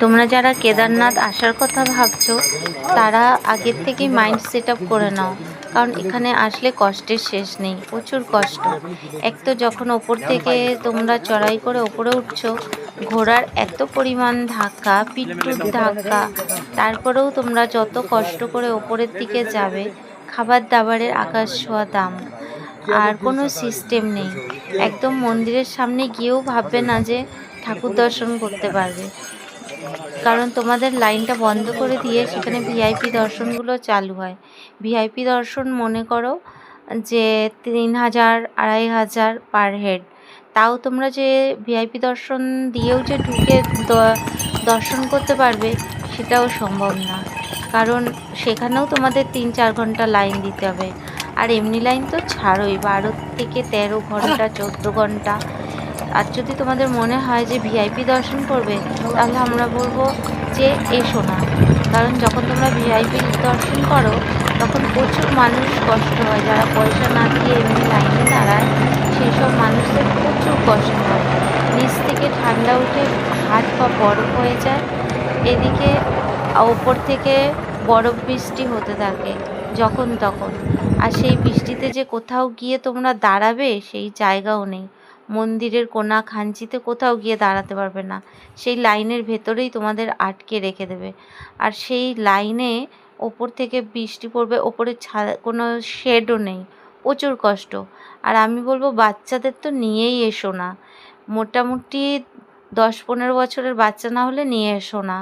তোমরা যারা কেদারনাথ আসার কথা ভাবছো তারা আগের থেকেই মাইন্ড সেট আপ করে নাও, কারণ এখানে আসলে কষ্টের শেষ নেই, প্রচুর কষ্ট। এক তো যখন ওপর থেকে তোমরা চড়াই করে ওপরে উঠছো, ঘোড়ার এত পরিমাণ ধাক্কা, পিট্টুর ধাক্কা, তারপরেও তোমরা যত কষ্ট করে ওপরের দিকে যাবে, খাবার দাবারের আকাশ ছোঁয়া দাম, আর কোনো সিস্টেম নেই। একদম মন্দিরের সামনে গিয়েও ভাববে না যে ঠাকুর দর্শন করতে পারবে, কারণ তোমাদের লাইনটা বন্ধ করে দিয়ে সেখানে ভিআইপি দর্শনগুলো চালু হয়। ভিআইপি দর্শন মনে করো যে 3,000 2,500 পার হেড। তাও তোমরা যে ভিআইপি দর্শন দিয়েও যে ঢুকে দর্শন করতে পারবে সেটাও সম্ভব না, কারণ সেখানেও তোমাদের 3-4 ঘন্টা লাইন দিতে হবে। আর এমনি লাইন তো ছাড়োই, 12 থেকে 13 ঘন্টা, 14 ঘন্টা। আর যদি তোমাদের মনে হয় যে ভিআইপি দর্শন করবে, তাহলে আমরা বলবো যে এসো না, কারণ যখন তোমরা ভিআইপি দর্শন করো তখন প্রচুর মানুষ কষ্ট হয়, যারা পয়সা না দিয়ে এমনি লাইনে দাঁড়ায় সেই সব মানুষদের প্রচুর কষ্ট হয়। নিচ থেকে ঠান্ডা উঠে হাত পা বরফ হয়ে যায়, এদিকে ওপর থেকে বরফ বৃষ্টি হতে থাকে যখন তখন। আর সেই বৃষ্টিতে যে কোথাও গিয়ে তোমরা দাঁড়াবে সেই জায়গাও নেই, মন্দিরের কোনা খাঞ্চিতে কোথাও গিয়ে দাঁড়াতে পারবে না, সেই লাইনের ভেতরেই তোমাদের আটকে রেখে দেবে। আর সেই লাইনে ওপর থেকে বৃষ্টি পড়বে, ওপরে কোনো শেডও নেই, প্রচুর কষ্ট। আর আমি বলবো বাচ্চাদের তো নিয়েই এসো না, মোটামুটি 10-15 বছরের বাচ্চা না হলে নিয়ে এসো না।